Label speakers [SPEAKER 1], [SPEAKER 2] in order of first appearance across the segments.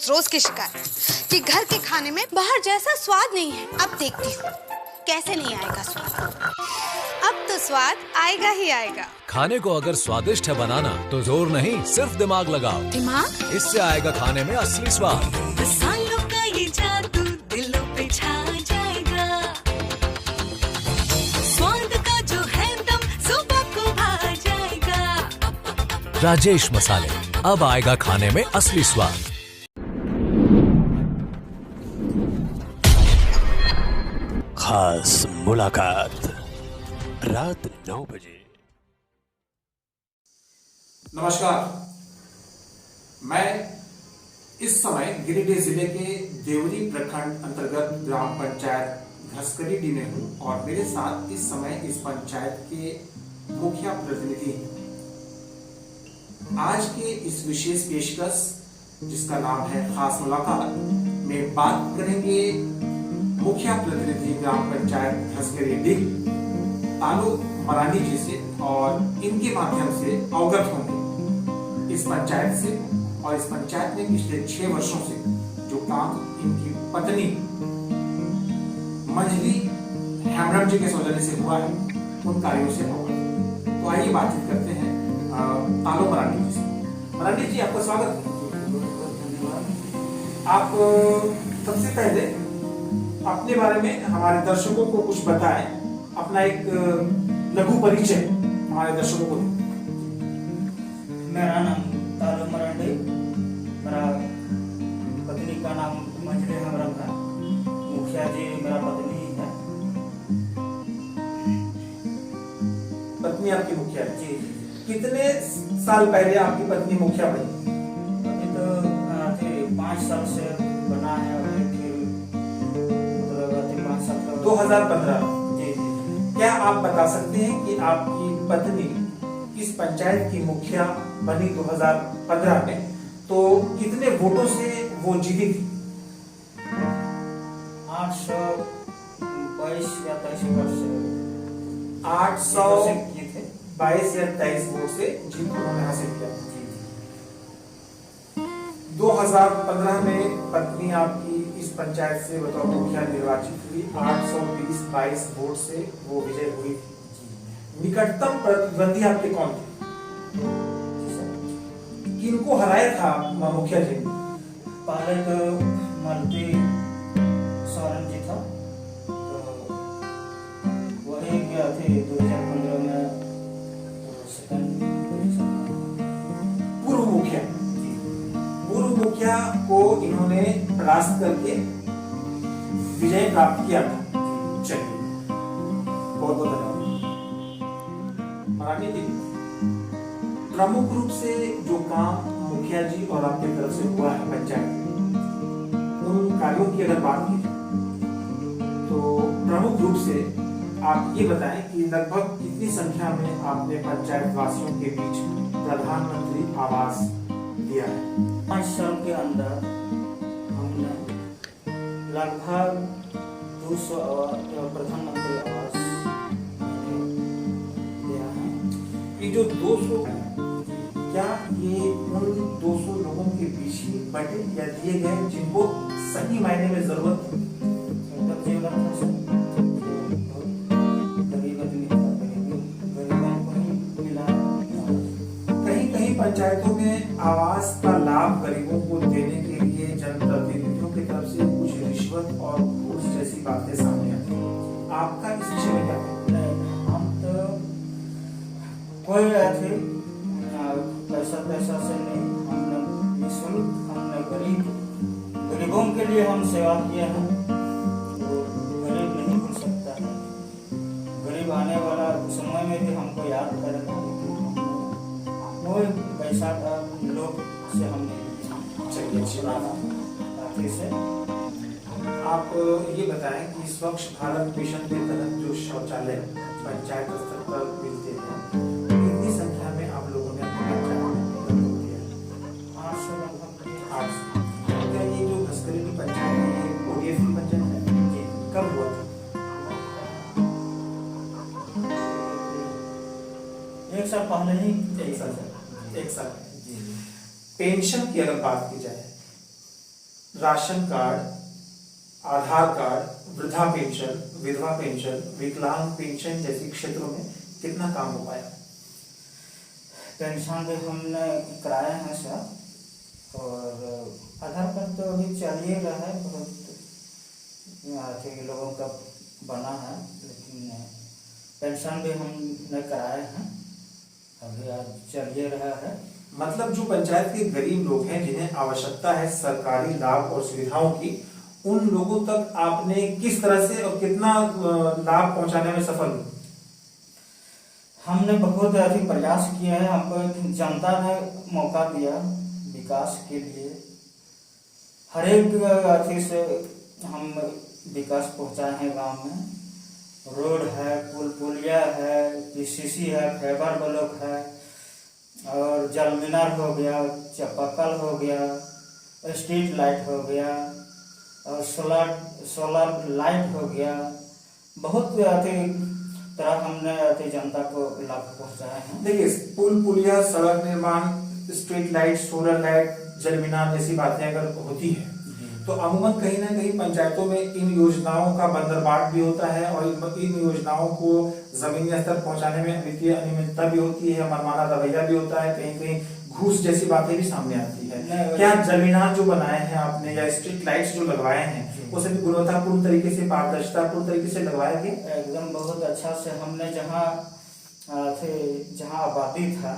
[SPEAKER 1] रोज की शिकायत कि घर के खाने में बाहर जैसा स्वाद नहीं है। अब देखती हूँ कैसे नहीं आएगा स्वाद। अब तो स्वाद आएगा ही आएगा।
[SPEAKER 2] खाने को अगर स्वादिष्ट है बनाना तो जोर नहीं सिर्फ दिमाग लगाओ।
[SPEAKER 1] दिमाग?
[SPEAKER 2] इससे आएगा खाने में असली स्वाद।
[SPEAKER 3] मसालों का ये जादू दिलों पे छा जाएगा। स्वाद का जो है दम सुबह को भा जाएगा।
[SPEAKER 2] राजेश मसाले, अब आएगा खाने में असली स्वाद।
[SPEAKER 4] खास मुलाकात रात 9 बजे।
[SPEAKER 5] नमस्कार, मैं इस समय गिरिडीह जिले के देवरी प्रखंड अंतर्गत ग्राम पंचायत घसकरीडीह में हूं और मेरे साथ इस समय इस पंचायत के मुखिया प्रतिनिधि हैं। आज के इस विशेष पेशकश जिसका नाम है खास मुलाकात में बात करेंगे मुखिया प्रतिनिधि ग्राम पंचायत घसकरीडीह तालु मरानी जी से और इनके माध्यम से अवगत होंगे इस पंचायत से और इस पंचायत में पिछले 6 वर्षों से जो काम इनकी पत्नी मंजली हेमरम जी के सौजन्य से हुआ है उन कार्यों से अवगत। तो आइए बातचीत करते हैं तालु मरानी जी से। मरानी जी, आपका स्वागत है। आप सबसे पहले अपने बारे में हमारे दर्शकों को कुछ बताएं, अपना एक लघु परिचय हमारे दर्शकों को दें।
[SPEAKER 6] मेरा नाम तालु मरांडी, मेरा पत्नी का नाम मंजली हेमरम है। मुखिया जी मेरा पत्नी है।
[SPEAKER 5] पत्नी आपकी मुखिया है?
[SPEAKER 6] जी।
[SPEAKER 5] कितने साल पहले आपकी पत्नी मुखिया बनी?
[SPEAKER 6] अभी तो 5 साल से बना है।
[SPEAKER 5] 2015।
[SPEAKER 6] जी।
[SPEAKER 5] क्या आप बता सकते हैं कि आपकी पत्नी इस पंचायत की मुखिया बनी 2015 में, तो कितने वोटों से वो जीती थी?
[SPEAKER 6] 822 या 23 वोट से
[SPEAKER 5] 822 या 23 वोट से जीत उन्होंने हासिल किया। 2015 में पत्नी आपकी इस पंचायत से बतौर मुखिया निर्वाचित हुई। 822 वोट से वो विजय हुई थी। निकटतम प्रतिद्वंदी आपके कौन थे? किनको हराया था मुखिया जी?
[SPEAKER 6] पहले तो मल्टी सोरेन जी था, तो वही गया थे 2015 में सेकंड पोजीशन।
[SPEAKER 5] पूर्व मुखिया, पूर्व मुखिया को इन्होंने परास्त करके विजय प्राप्त किया था। चलिए, बहुत बहुत धन्यवाद। मरानी जी, प्रमुख रूप से जो काम मुखिया जी और आपकी तरफ से हुआ है पंचायत में, उन कार्यों की अगर बात की जाए तो प्रमुख रूप से आप ये बताएं कि लगभग कितनी संख्या में आपने पंचायत वासियों के बीच प्रधानमंत्री आवास दिया है?
[SPEAKER 6] 5 साल के अंदर हमने लगभग 200 प्रधानमंत्री आवास दिया है।
[SPEAKER 5] ये जो 200, क्या ये उन 200 लोगों के बीच ही बटे या दिए गए जिनको सही मायने में जरूरत थी? कहीं कहीं पंचायतों में आवास का लाभ गरीबों को देने के लिए जनप्रतिनिधियों की तरफ से कुछ रिश्वत और घूस जैसी बातें सामने आती हैं। आपका इस विषय में क्या कहना है?
[SPEAKER 6] हम तो कोई ऐसे पैसा से नहीं, हमने निःशुल्क, हमने गरीबों के लिए हम सेवा किए हैं। वो गरीब नहीं भूल सकता है। गरीब आने वाला समय में भी हमको याद करेगा। कोई पैसा का लोग से हमने से
[SPEAKER 5] आप ये बताएं कि स्वच्छ भारत मिशन के तहत जो शौचालय पंचायत स्तर पर मिलते हैं, कितनी संख्या में आप लोगों ने अपने पंचायत में लगभग दिया? 800। क्या ये जो घसकरीडीह पंचायत है ये ODF की पंचायत है? जी। कब हुआ था?
[SPEAKER 6] 1 साल पहले ही।
[SPEAKER 5] 1 साल। पेंशन की अगर बात की जाए राशन कार्ड, आधार कार्ड, वृद्धा पेंशन, विधवा पेंशन, विकलांग पेंशन जैसे क्षेत्रों में कितना काम हो पाया?
[SPEAKER 6] पेंशन भी हमने कराए हैं सर, और आधार कार्ड तो अभी चल ही रहा है, बहुत आर्थिक लोगों का बना है, लेकिन पेंशन भी हमने कराए हैं, अभी आज चल ही रहा है।
[SPEAKER 5] मतलब जो पंचायत के गरीब लोग हैं जिन्हें आवश्यकता है सरकारी लाभ और सुविधाओं की, उन लोगों तक आपने किस तरह से और कितना लाभ पहुंचाने में सफल हुए?
[SPEAKER 6] हमने बहुत अधिक प्रयास किए हैं, हमको एक जनता ने मौका दिया विकास के लिए, हर एक अथी से हम विकास पहुंचाए हैं गांव में। रोड है, पुलिया है, पीसीसी है, फाइबर ब्लॉक है, और जल मीनार हो गया, चापाकल हो गया, स्ट्रीट लाइट हो गया, और सोलर लाइट हो गया। बहुत अधिक तरह हमने अति जनता को लाभ पहुंचाए हैं।
[SPEAKER 5] देखिए, पुलिया, सड़क निर्माण, स्ट्रीट लाइट, सोलर लाइट, जल मीनार जैसी बातें अगर होती है तो अमूमन कहीं ना कहीं पंचायतों में इन योजनाओं का बंदरबाट भी होता है और इन योजनाओं को जमीनी स्तर पहुंचाने में वित्तीय अनियमितता भी होती है, मनमाना रवैया भी होता है, कहीं कहीं घूस जैसी बातें भी सामने आती है। क्या जल मीनार जो बनाए हैं आपने या स्ट्रीट लाइट्स जो लगवाए हैं वो सभी गुणवत्तापूर्ण तरीके से, पारदर्शितापूर्ण तरीके से लगवाया गया?
[SPEAKER 6] एकदम बहुत अच्छा से हमने जहाँ आबादी था,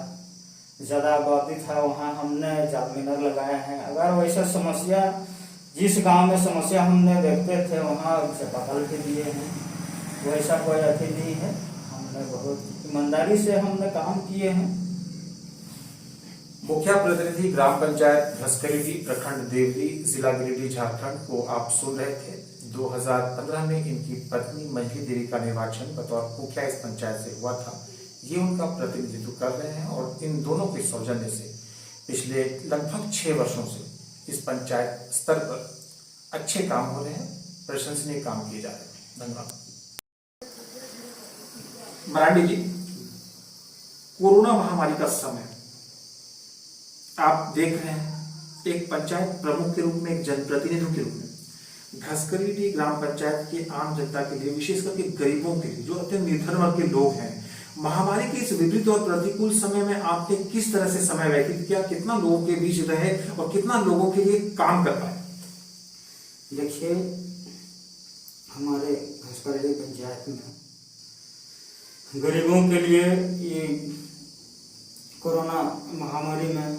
[SPEAKER 6] ज्यादा आबादी था, वहाँ हमने जल मीनार लगाए हैं। अगर वैसा समस्या, जिस गांव में समस्या हमने देखते थे वहाँ चापाकल भी दिए हैं, वैसा कोई अथी नहीं है। हमने बहुत ईमानदारी से हमने काम किए हैं।
[SPEAKER 5] मुखिया प्रतिनिधि ग्राम पंचायत घसकरीडी, प्रखंड देवली, जिला गिरिडीह, झारखंड को आप सुन रहे थे। 2015 में इनकी पत्नी मंजली देवी का निर्वाचन बतौर मुखिया इस पंचायत से हुआ था। ये उनका प्रतिनिधित्व कर रहे हैं और इन दोनों के सौजन्य से पिछले लगभग 6 वर्षों से इस पंचायत स्तर पर अच्छे काम हो रहे हैं, प्रशंसनीय काम किए जा रहे हैं। धन्यवाद। मरांडी जी, कोरोना महामारी का समय आप देख रहे हैं, एक पंचायत प्रमुख के रूप में, एक जनप्रतिनिधि के रूप में घसकरीडी ग्राम पंचायत के आम जनता के लिए, विशेष करके गरीबों के लिए जो अत्यंत निर्धन वर्ग के लोग हैं, महामारी के इस विपरीत और प्रतिकूल समय में आपने किस तरह से समय व्यतीत किया? कितना लोगों के बीच रहे और कितना लोगों के लिए काम कर पाए?
[SPEAKER 6] देखिए, हमारे घसकरीडी पंचायत में गरीबों के लिए ये कोरोना महामारी में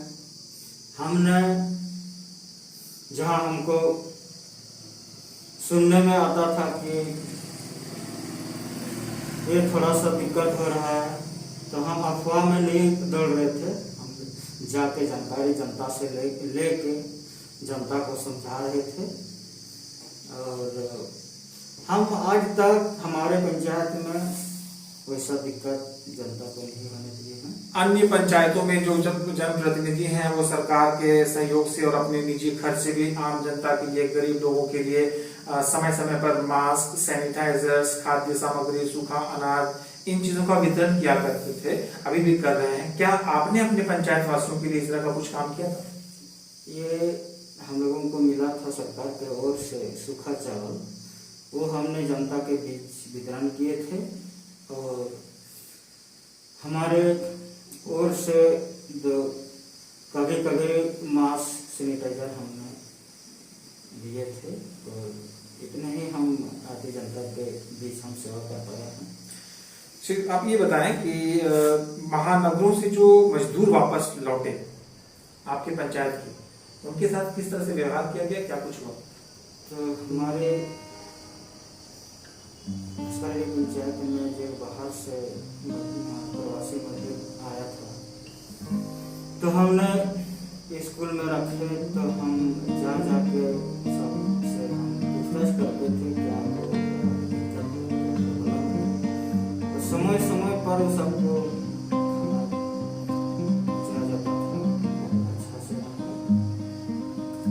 [SPEAKER 6] हमने, जहां हमको सुनने में आता था कि ये थोड़ा सा दिक्कत हो रहा है, तो हम अफवाह में नहीं दौड़ रहे थे, हम जाके जानकारी जनता से लेके जनता को समझा रहे थे। और हम आज तक हमारे पंचायत में वैसा दिक्कत जनता को नहीं होने दिए हैं।
[SPEAKER 5] अन्य पंचायतों में जो जनप्रतिनिधि हैं वो सरकार के सहयोग से और अपने निजी खर्च से भी आम जनता के लिए, गरीब लोगों के लिए समय समय पर मास्क, सैनिटाइजर्स, खाद्य सामग्री, सूखा अनाज, इन चीजों का वितरण किया करते थे, अभी भी कर रहे हैं। क्या आपने अपने पंचायत वासियों के लिए इस तरह का कुछ काम किया था?
[SPEAKER 6] ये हम लोगों को मिला था सरकार की ओर से सूखा चावल, वो हमने जनता के बीच वितरण किए थे। और हमारे ओर से कभी कभी मास्क, सैनिटाइजर हमने दिए थे। और इतने ही हम आधी जनता के बीच हम सेवा कर पाए हैं।
[SPEAKER 5] आप ये बताएं कि महानगरों से जो मजदूर वापस लौटे आपके पंचायत के, उनके साथ किस तरह से व्यवहार किया गया, क्या कुछ हुआ?
[SPEAKER 6] तो हमारे पंचायत में जो बाहर से प्रवासी मजदूर आया था, तो हमने स्कूल में रखे, तो हम जाके सबसे हम पूछताछ करते थे क्या हो, तो समय समय पर सबको जाता था अच्छा से।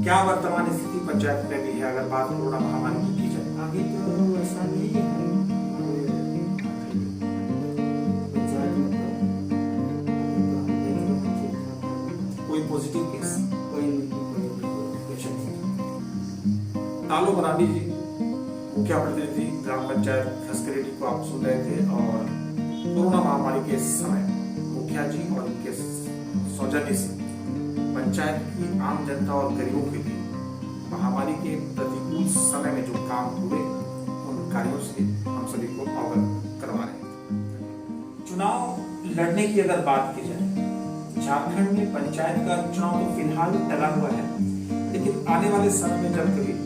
[SPEAKER 5] क्या वर्तमान स्थिति पंचायत में भी है अगर बात कोरोना महामारी की जाए?
[SPEAKER 6] अभी तो ऐसा नहीं है पंचायत में,
[SPEAKER 5] कोई पॉजिटिव केस?
[SPEAKER 6] कोई नहीं।
[SPEAKER 5] तालो मरांडी जी मुखिया प्रतिनिधि ग्राम पंचायत खसकरेडी को आप सुन रहे थे और कोरोना महामारी के समय मुखिया जी और उनके सौजन्य से पंचायत की आम जनता और गरीबों के लिए महामारी के प्रतिकूल समय में जो काम हुए उन कार्यों से हम सभी को अवगत करवा रहे हैं। चुनाव लड़ने की अगर बात की जाए, झारखंड में पंचायत का चुनाव तो फिलहाल टला हुआ है, लेकिन आने वाले समय में जब कभी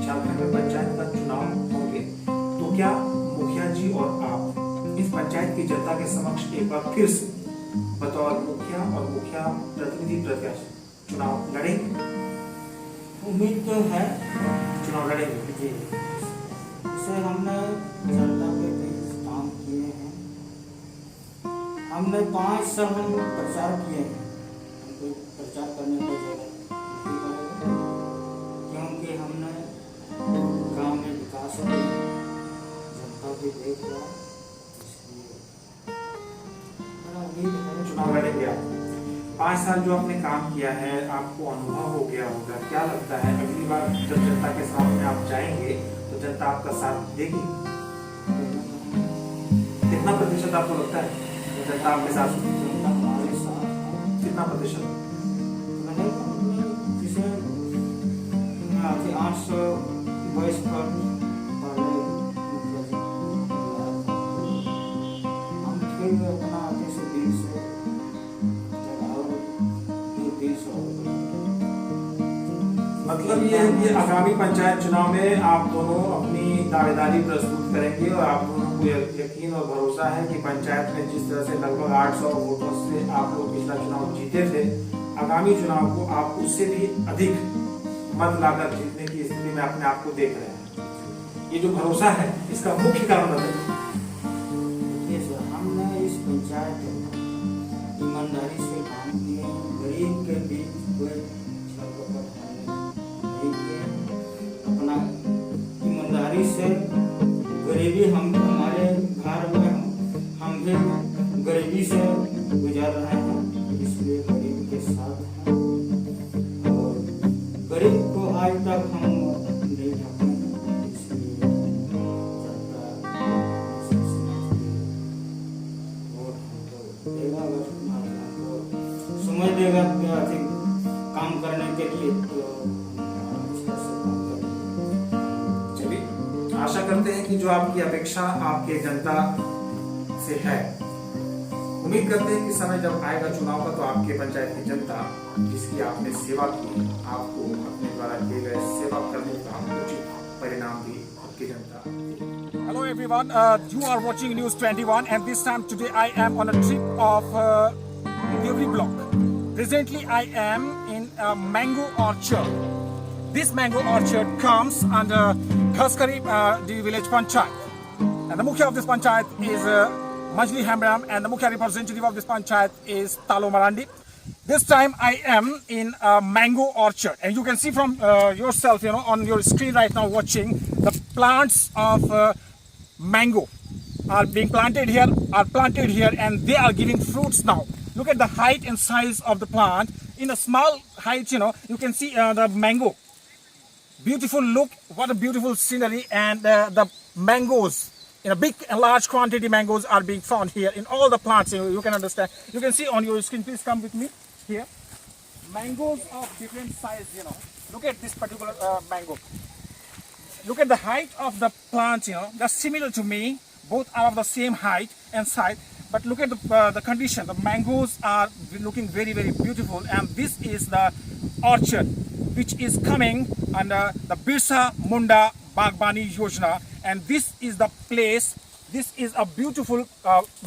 [SPEAKER 5] झारखंड में पंचायत का चुनाव होंगे तो क्या मुखिया जी और आप इस पंचायत की जनता के समक्ष एक बार फिर से बतौर मुखिया और मुखिया प्रतिनिधि प्रत्याशी चुनाव लड़ेंगे?
[SPEAKER 6] उम्मीद तो है
[SPEAKER 5] चुनाव लड़ेंगे
[SPEAKER 6] जी। इसे हमने जनता के बीच काम किए हैं। हमने 5 साल हम प्रचार किए हैं। हमको प्रचार करने की जरूरत नहीं पड़ेगा, क्योंकि हमने गांव में विकास किया, जनता की देखभाल, इसलिए बड़ा उम्मीद है
[SPEAKER 5] चुनाव लड़ेंगे आप। 5 साल जो आपने काम किया है, आपको अनुभव हो गया होगा, क्या लगता है अगली बार जब जनता के सामने आप जाएंगे तो जनता आपका साथ देगी? कितना प्रतिशत आपको लगता है जनता आपके साथ?
[SPEAKER 6] जनता हमारे साथ है।
[SPEAKER 5] कितना प्रतिशत?
[SPEAKER 6] जिसे 800 वयस पर पहले मुखिया जी हम फिर अपना आगे से 20
[SPEAKER 5] मतलब ये है कि आगामी पंचायत चुनाव में आप दोनों अपनी दावेदारी प्रस्तुत करेंगे और आप दोनों को यकीन और भरोसा है कि पंचायत में जिस तरह से लगभग 800 वोटों से आप लोग पिछला चुनाव जीते थे, आगामी चुनाव को आप उससे भी अधिक मत लाकर जीतने की स्थिति में अपने आप को देख रहे हैं। ये जो भरोसा है इसका मुख्य कारण बताइए।
[SPEAKER 6] हमने इस पंचायत में ईमानदारी से काम किए, गरीब के बीच कोई छल-कपट नहीं किए। अपना ईमानदारी से गरीबी हम हमारे घर में हम भी गरीबी से गुजर रहे हैं, इसलिए गरीब के साथ हैं और गरीब को आज तक हम नहीं ढके, इसलिए जनता वोट हमको देगा। अगर हमको समझ देगा कि अधिक काम करने के लिए तो अच्छा से काम करेंगे।
[SPEAKER 5] चलिए, आशा करते हैं कि जो आपकी अपेक्षा आपके जनता से है, उम्मीद करते हैं कि समय जब आएगा चुनाव का तो आपके पंचायत की जनता जिसकी आपने सेवा की, आपको अपने द्वारा किए गए सेवा करने का उचित परिणाम भी आपकी जनता।
[SPEAKER 7] Hello everyone, you are watching News 21 and this time today I am on a trip of Devri block. Presently I am in a mango orchard. This mango orchard comes under Khaskari village panchayat. And the mukhya of this panchayat is Majli Hamram and the mukhya representative of this panchayat is Talo Marandi. This time I am in a mango orchard and you can see from yourself, on your screen right now watching the plants of mango are being planted here, and they are giving fruits now. Look at the height and size of the plant. In a small height, you can see the mango. Beautiful look, what a beautiful scenery, and the mangoes. In a big and large quantity mangoes are being found here in all the plants. You can understand. You can see on your screen, please come with me here. Mangoes of different size, Look at this particular mango. Look at the height of the plant, That's similar to me. Both are of the same height and size. But look at the condition. The mangoes are looking very, very beautiful. And this is the orchard, which is coming under the Birsa Munda Bagbani Yojana. And this is the place, this is a beautiful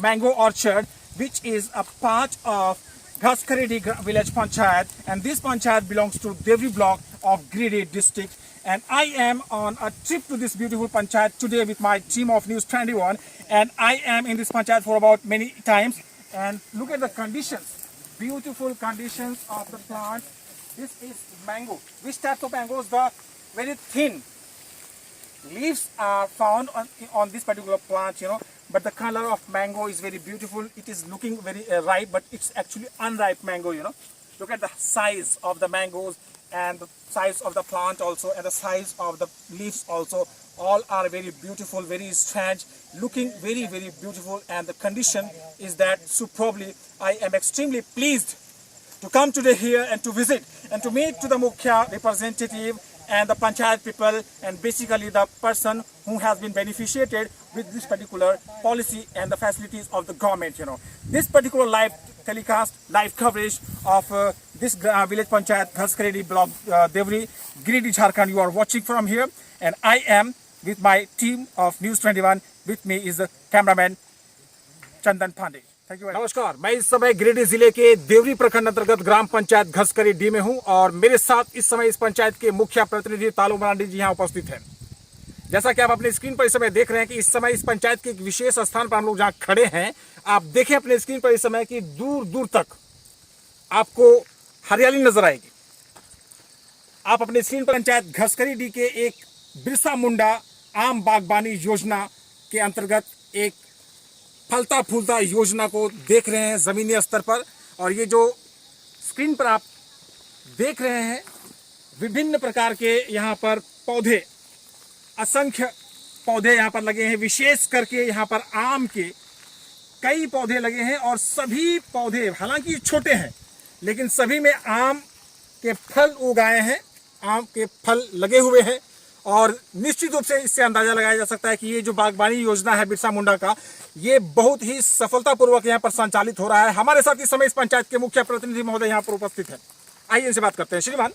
[SPEAKER 7] mango orchard, which is a part of Khaskaredi village panchayat, and this panchayat belongs to Devri block of Giridih district. And I am on a trip to this beautiful panchayat today with my team of News 21, and I am in this panchayat for about many times. And look at the conditions, beautiful conditions of the plant. This is mango. Which type of mangoes? The very thin leaves are found on this particular plant, but the color of mango is very beautiful. It is looking very ripe, but it's actually unripe mango, Look at the size of the mangoes and the size of the plant also, and the size of the leaves also, all are very beautiful, very strange, looking very, very beautiful, and the condition is that superbly. I am extremely pleased to come today here and to visit and to meet to the Mukhya representative and the Panchayat people, and basically the person who has been beneficiated with this particular policy and the facilities of the government. This particular live telecast, live coverage of this village Panchayat Ghaskaredi block, Devri, Giridih, Jharkhand, you are watching from here, and I am with my team of News 21. With me is the cameraman Chandan Pandey. नमस्कार, मैं इस समय गिरिडीह जिले के देवरी प्रखंड अंतर्गत ग्राम पंचायत घसकरीडीह में हूं और मेरे साथ इस समय इस पंचायत के मुखिया प्रतिनिधि तालू मरांडी जी यहां उपस्थित हैं। जैसा कि आप अपने स्क्रीन पर इस समय देख रहे हैं कि इस समय इस पंचायत के एक विशेष स्थान पर हम लोग जहां खड़े हैं, आप देखें अपने स्क्रीन पर इस समय कि दूर दूर तक आपको हरियाली नजर आएगी। आप अपने स्क्रीन पर पंचायत घसकरीडीह के एक बिरसा मुंडा आम बागबानी योजना के अंतर्गत एक फलता फूलता योजना को देख रहे हैं जमीनी स्तर पर। और ये जो स्क्रीन पर आप देख रहे हैं, विभिन्न प्रकार के यहाँ पर पौधे, असंख्य पौधे यहाँ पर लगे हैं। विशेष करके यहाँ पर आम के कई पौधे लगे हैं और सभी पौधे हालांकि छोटे हैं लेकिन सभी में आम के फल उगाए हैं, आम के फल लगे हुए हैं। और निश्चित रूप से इससे अंदाजा लगाया जा सकता है कि ये जो बागबानी योजना है बिरसा मुंडा का, ये बहुत ही सफलतापूर्वक यहाँ पर संचालित हो रहा है। हमारे साथ इस समय इस पंचायत के मुख्य प्रतिनिधि महोदय यहाँ पर उपस्थित हैं। आइए इनसे बात करते हैं। श्रीमान,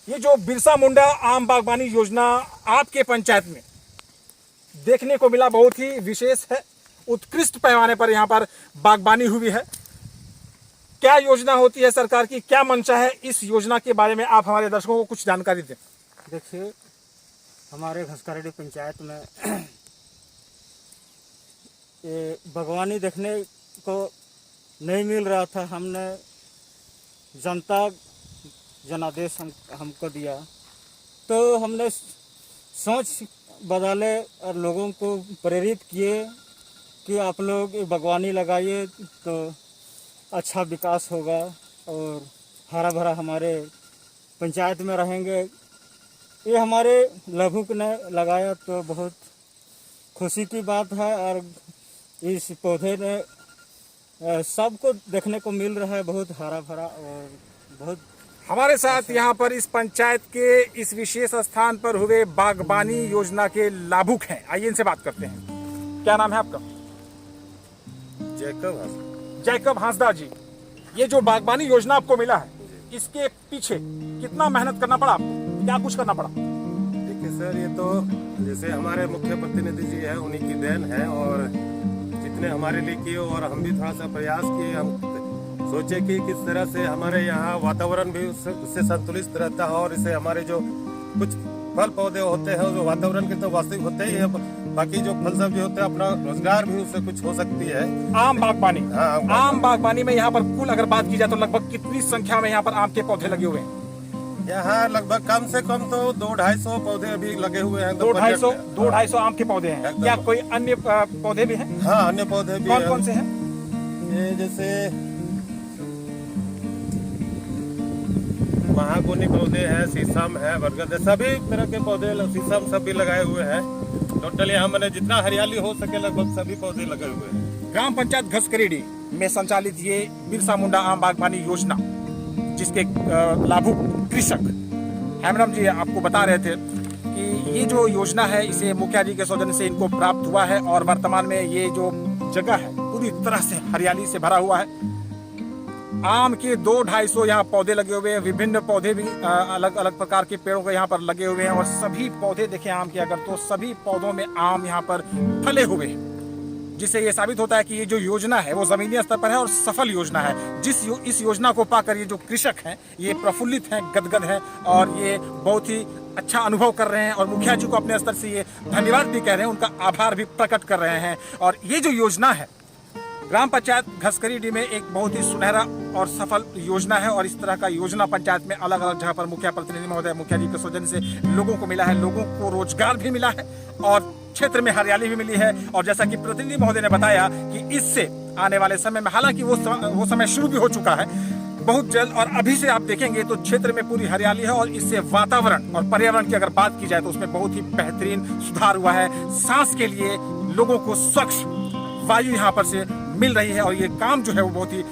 [SPEAKER 7] ये जो बिरसा मुंडा आम बागबानी योजना आपके पंचायत में देखने को मिला, बहुत ही विशेष है, उत्कृष्ट पैमाने पर यहाँ पर बागबानी हुई है। क्या योजना होती है सरकार की, क्या मंशा है इस योजना के बारे में आप हमारे दर्शकों को कुछ जानकारी दें।
[SPEAKER 6] देखिए, हमारे घसकरीडीह पंचायत में ये बागवानी देखने को नहीं मिल रहा था। हमने जनता जनादेश हमको दिया तो हमने सोच बदले और लोगों को प्रेरित किए कि आप लोग बागवानी लगाइए तो अच्छा विकास होगा और हरा भरा हमारे पंचायत में रहेंगे। ये हमारे लघुक ने लगाया तो बहुत खुशी की बात है और इस पौधे ने सबको देखने को मिल रहा है, बहुत हरा भरा और बहुत।
[SPEAKER 7] हमारे साथ यहाँ पर इस पंचायत के इस विशेष स्थान पर हुए बागबानी योजना के लाभुक हैं। आइए इनसे बात करते हैं। क्या नाम है आपका? जैकब हांसदा जी। ये जो बागबानी योजना आपको मिला है, इसके पीछे कितना मेहनत करना पड़ा आपको, क्या कुछ करना पड़ा?
[SPEAKER 8] देखिए सर, ये तो जैसे हमारे मुख्य प्रतिनिधि जी है, उन्हीं की देन है और जितने हमारे लिए किए और हम भी थोड़ा सा प्रयास किए। हम सोचे कि किस तरह से हमारे यहाँ वातावरण भी उससे संतुलित रहता है और इससे हमारे जो कुछ फल पौधे होते हैं जो वातावरण के तो वास्तविक होते ही है, बाकी जो फल सब्जी होते हैं अपना रोजगार भी उससे कुछ हो सकती है।
[SPEAKER 7] आम बागबानी,
[SPEAKER 8] हाँ,
[SPEAKER 7] आम बागबानी में यहाँ पर कुल अगर बात की जाए तो लगभग कितनी संख्या में यहाँ पर आम के पौधे लगे हुए हैं?
[SPEAKER 8] यहाँ लगभग कम से कम तो 200-250 पौधे अभी लगे हुए हैं।
[SPEAKER 7] 200-250 आम के पौधे हैं। क्या कोई अन्य पौधे भी हैं?
[SPEAKER 8] हाँ, अन्य पौधे भी।
[SPEAKER 7] कौन कौन से हैं?
[SPEAKER 8] ये जैसे महागुनी पौधे हैं, शीशम है, बरगद है, सभी तरह के पौधे, शीशम सब भी लगाए हुए हैं। टोटल यहाँ मैंने जितना हरियाली हो सके लगभग सभी पौधे लगे हुए हैं।
[SPEAKER 7] ग्राम पंचायत घसकरीडीह में संचालित ये बिरसा मुंडा आम बागबानी योजना, जिसके लाभुक कृषक हेमराम जी आपको बता रहे थे कि ये जो योजना है इसे मुखिया जी के सौजन्य से इनको प्राप्त हुआ है और वर्तमान में ये जो जगह है पूरी तरह से हरियाली से भरा हुआ है। आम के 200-250 यहाँ पौधे लगे हुए हैं। विभिन्न पौधे भी अलग अलग प्रकार के पेड़ों के यहाँ पर लगे हुए हैं और सभी पौधे देखें आम के अगर तो सभी पौधों में आम यहाँ पर फले हुए हैं, जिससे ये साबित होता है कि ये जो योजना है वो जमीनी स्तर पर है और सफल योजना है। इस योजना को पाकर ये जो कृषक हैं ये प्रफुल्लित हैं, गदगद हैं और ये बहुत ही अच्छा अनुभव कर रहे हैं और मुखिया जी को अपने स्तर से ये धन्यवाद भी कह रहे हैं, उनका आभार भी प्रकट कर रहे हैं। और ये जो योजना है ग्राम पंचायत घसकरीडीह में एक बहुत ही सुनहरा और सफल योजना है और इस तरह का योजना पंचायत में अलग अलग जगह पर मुखिया प्रतिनिधि महोदय, मुखिया जी के सौजन्य से लोगों को मिला है, लोगों को रोजगार भी मिला है और क्षेत्र में हरियाली भी मिली है। और जैसा कि प्रतिनिधि महोदय ने बताया कि इससे आने वाले समय में, हालांकि वो समय शुरू भी हो चुका है, बहुत जल्द, और अभी से आप देखेंगे तो क्षेत्र में पूरी हरियाली है और इससे वातावरण और पर्यावरण की अगर बात की जाए तो उसमें बहुत ही बेहतरीन सुधार हुआ है। सांस के लिए लोगों को स्वच्छ वायु यहाँ पर से मिल रही है और ये काम जो है वो बहुत ही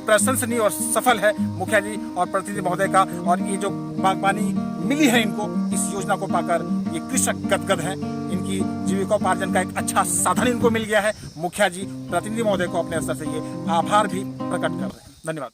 [SPEAKER 7] प्रशंसनीय और सफल है मुखिया जी और प्रतिनिधि महोदय का। और ये जो बागबानी मिली है इनको, इस योजना को पाकर ये कृषक गदगद हैं। इनकी जीविकोपार्जन का एक अच्छा साधन इनको मिल गया है। मुखिया जी प्रतिनिधि महोदय को अपने स्तर से ये आभार भी प्रकट कर रहे हैं। धन्यवाद।